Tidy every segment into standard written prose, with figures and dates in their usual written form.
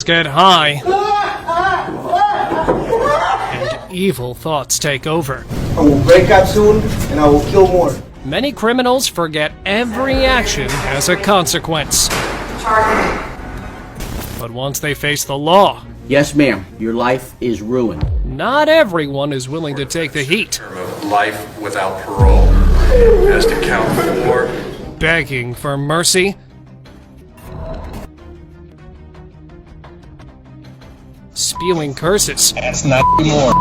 get high, and evil thoughts take over. I will break out soon, and I will kill more. Many criminals forget every action has a consequence. But once they face the law, yes, ma'am, your life is ruined. not everyone is willing to take the heat. Term of life without parole has to count for. Begging for mercy, spewing curses, That's not anymore.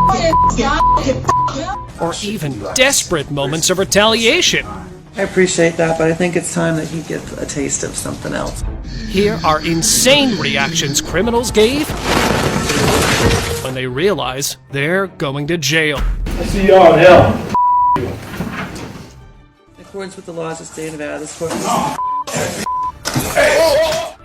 or even desperate moments of retaliation. I appreciate that, but I think it's time that he gets a taste of something else. Here are insane reactions criminals gave when they realize they're going to jail. I see y'all in hell. In accordance with the laws of the state of Nevada, this court...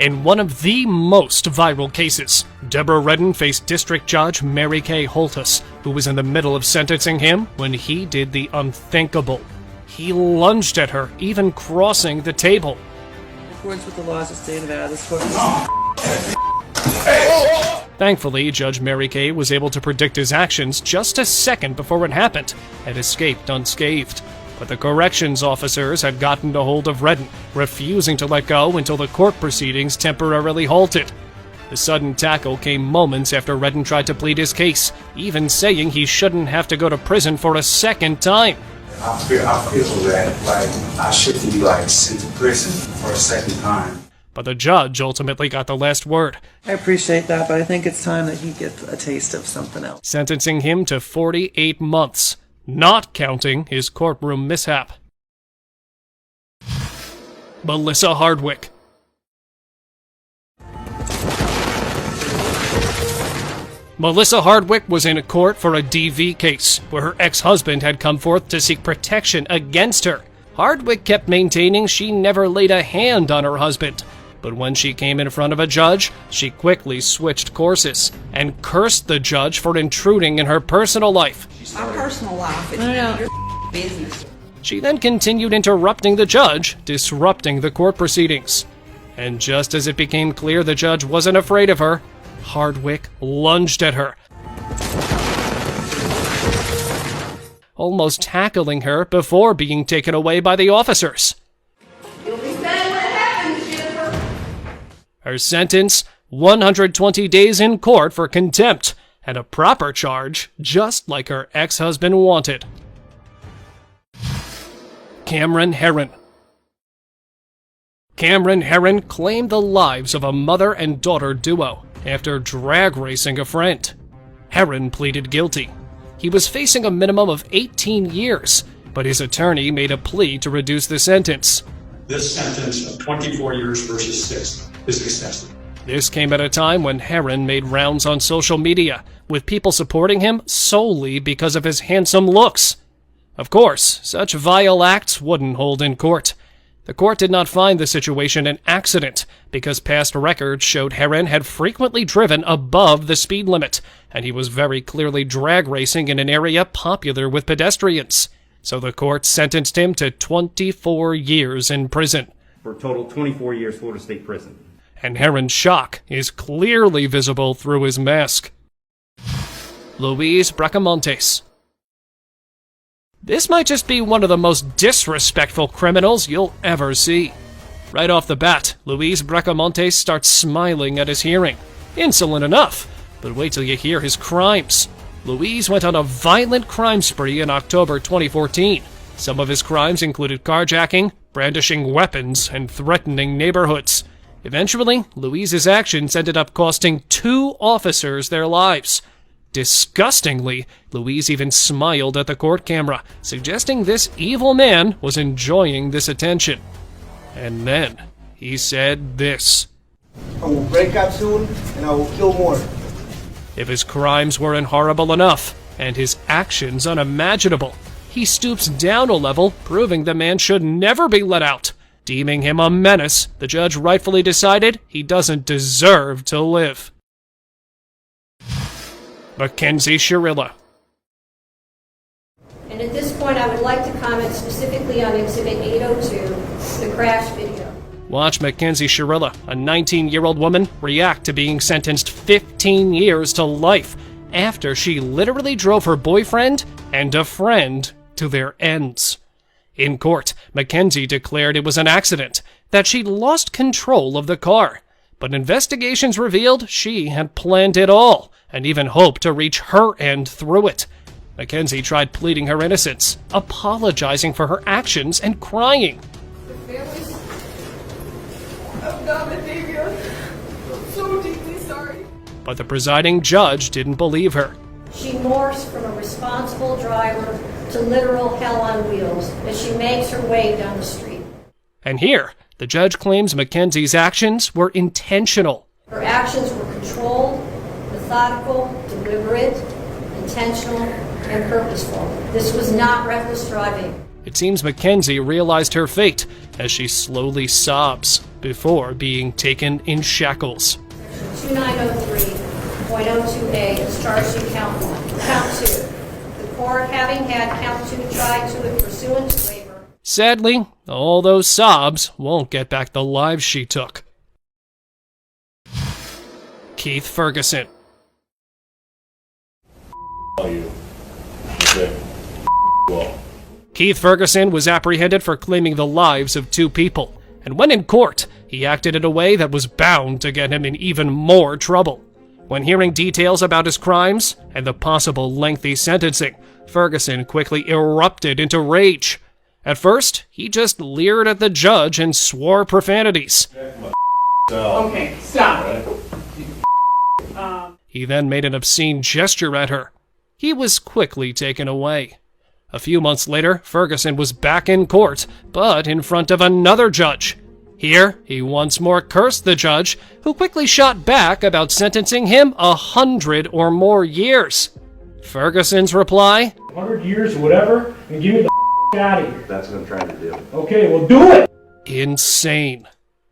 In one of the most viral cases, Deborah Redden faced District Judge Mary Kay Holtus, who was in the middle of sentencing him when he did the unthinkable. He lunged at her, even crossing the table. In accordance with the laws of the state of Nevada, this court... Thankfully, Judge Mary Kay was able to predict his actions just a second before it happened and escaped unscathed. But the corrections officers had gotten a hold of Redden, refusing to let go until the court proceedings temporarily halted. The sudden tackle came moments after Redden tried to plead his case, even saying he shouldn't have to go to prison for a second time. I feel that I shouldn't be sent to prison for a second time. But the judge ultimately got the last word, I appreciate that, but I think it's time that he gets a taste of something else. sentencing him to 48 months, not counting his courtroom mishap. Melissa Hardwick. Melissa Hardwick was in court for a DV case, where her ex-husband had come forth to seek protection against her. Hardwick kept maintaining she never laid a hand on her husband, but when she came in front of a judge, she quickly switched courses and cursed the judge for intruding in her personal life. My personal life, it's your business. She then continued interrupting the judge, disrupting the court proceedings. And just as it became clear the judge wasn't afraid of her, Hardwick lunged at her, almost tackling her before being taken away by the officers. You'll be sad when it happens, Jennifer. Her sentence, 120 days in court for contempt, and a proper charge, just like her ex-husband wanted. Cameron Herron. Cameron Herron claimed the lives of a mother and daughter duo after drag racing a friend. Herron pleaded guilty. He was facing a minimum of 18 years, but his attorney made a plea to reduce the sentence. This sentence of 24 years versus 6 is excessive. This came at a time when Herron made rounds on social media, with people supporting him solely because of his handsome looks. Of course, such vile acts wouldn't hold in court. The court did not find the situation an accident, because past records showed Herron had frequently driven above the speed limit, and he was very clearly drag racing in an area popular with pedestrians. So the court sentenced him to 24 years in prison. For a total 24 years Florida State Prison. And Herron's shock is clearly visible through his mask. Luis Bracamontes. This might just be one of the most disrespectful criminals you'll ever see. Right off the bat, Luis Bracamontes starts smiling at his hearing. Insolent enough, but wait till you hear his crimes. Luis went on a violent crime spree in October 2014. Some of his crimes included carjacking, brandishing weapons, and threatening neighborhoods. Eventually, Luis's actions ended up costing 2 officers their lives. Disgustingly, Luis even smiled at the court camera, suggesting this evil man was enjoying this attention. And then, he said this. I will break out soon, and I will kill more. If his crimes weren't horrible enough, and his actions unimaginable, he stoops down a level, proving the man should never be let out. Deeming him a menace, the judge rightfully decided he doesn't deserve to live. Mackenzie Shirilla. And at this point, I would like to comment specifically on Exhibit 802, the crash video. Watch Mackenzie Shirilla, a 19-year-old woman, react to being sentenced 15 years to life after she literally drove her boyfriend and a friend to their ends. In court, Mackenzie declared it was an accident, that she lost control of the car. But investigations revealed she had planned it all, and even hoped to reach her end through it. Mackenzie tried pleading her innocence, apologizing for her actions, and crying. I'm not a savior. I'm so deeply sorry. But the presiding judge didn't believe her. She morphs from a responsible driver to literal hell on wheels as she makes her way down the street. And here, the judge claims Mackenzie's actions were intentional. Her actions were controlled, methodical, deliberate, intentional, and purposeful. This was not reckless driving. It seems Mackenzie realized her fate as she slowly sobs before being taken in shackles. 2903.02a is charged in count 1. Count 2. The court, having had count 2 tried to it pursuant to waiver. Sadly, all those sobs won't get back the lives she took. Keith Ferguson. Keith Ferguson was apprehended for claiming the lives of 2 people, and when in court, he acted in a way that was bound to get him in even more trouble. When hearing details about his crimes and the possible lengthy sentencing, Ferguson quickly erupted into rage. At first, he just leered at the judge and swore profanities. Okay, stop. He then made an obscene gesture at her. He was quickly taken away. A few months later, Ferguson was back in court, but in front of another judge. Here, he once more cursed the judge, who quickly shot back about sentencing him 100 or more years. Ferguson's reply? 100 years or whatever, and give me the out of here. That's what I'm trying to do. Okay, well do it! Insane.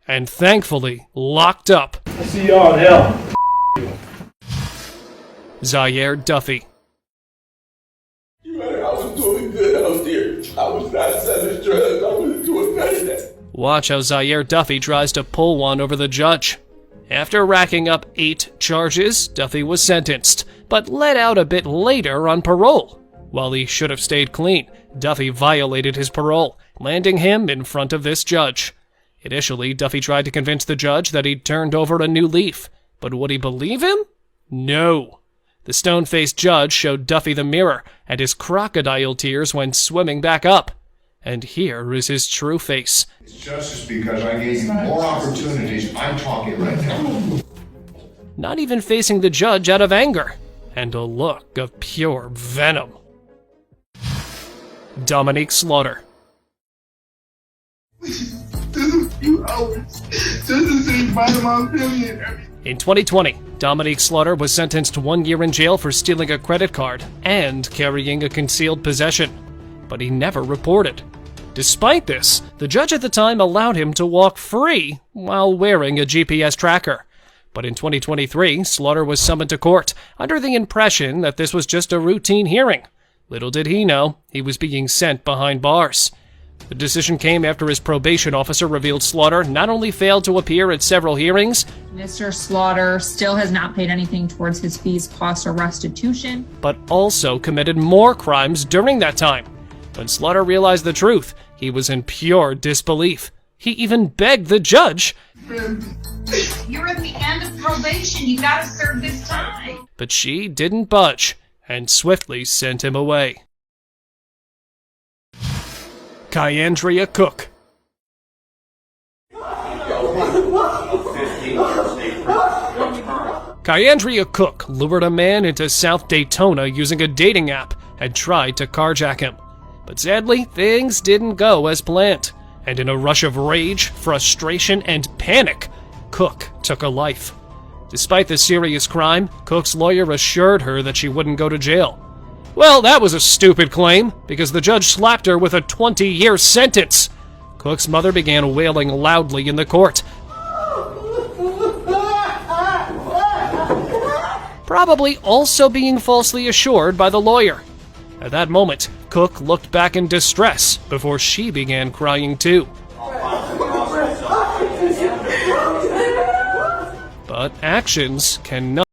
And thankfully, locked up. I'll see y'all in hell. Zaire Duffy. I was doing good out there. I was not selling drugs. I was doing none of that. Watch how Zaire Duffy tries to pull one over the judge. After racking up 8 charges, Duffy was sentenced, but let out a bit later on parole. While he should have stayed clean, Duffy violated his parole, landing him in front of this judge. Initially, Duffy tried to convince the judge that he'd turned over a new leaf, but would he believe him? No. The stone-faced judge showed Duffy the mirror, and his crocodile tears went swimming back up. And here is his true face. It's justice because I gave you more opportunities. I'm talking right now. Not even facing the judge out of anger, and a look of pure venom. Dominique Slaughter. You hours. This is a bottom of million. In 2020, Dominique Slaughter was sentenced to 1 year in jail for stealing a credit card and carrying a concealed possession, but he never reported. Despite this, the judge at the time allowed him to walk free while wearing a GPS tracker. But in 2023, Slaughter was summoned to court under the impression that this was just a routine hearing. Little did he know, he was being sent behind bars. The decision came after his probation officer revealed Slaughter not only failed to appear at several hearings, Mr. Slaughter still has not paid anything towards his fees, costs, or restitution, but also committed more crimes during that time. When Slaughter realized the truth, he was in pure disbelief. He even begged the judge. You're at the end of probation. You gotta serve this time. But she didn't budge and swiftly sent him away. Kyandria Cook. Kyandria Cook lured a man into South Daytona using a dating app and tried to carjack him. But sadly, things didn't go as planned, and in a rush of rage, frustration, and panic, Cook took a life. Despite the serious crime, Cook's lawyer assured her that she wouldn't go to jail. Well, that was a stupid claim, because the judge slapped her with a 20-year sentence. Cook's mother began wailing loudly in the court, probably also being falsely assured by the lawyer. At that moment, Cook looked back in distress before she began crying too. but actions cannot.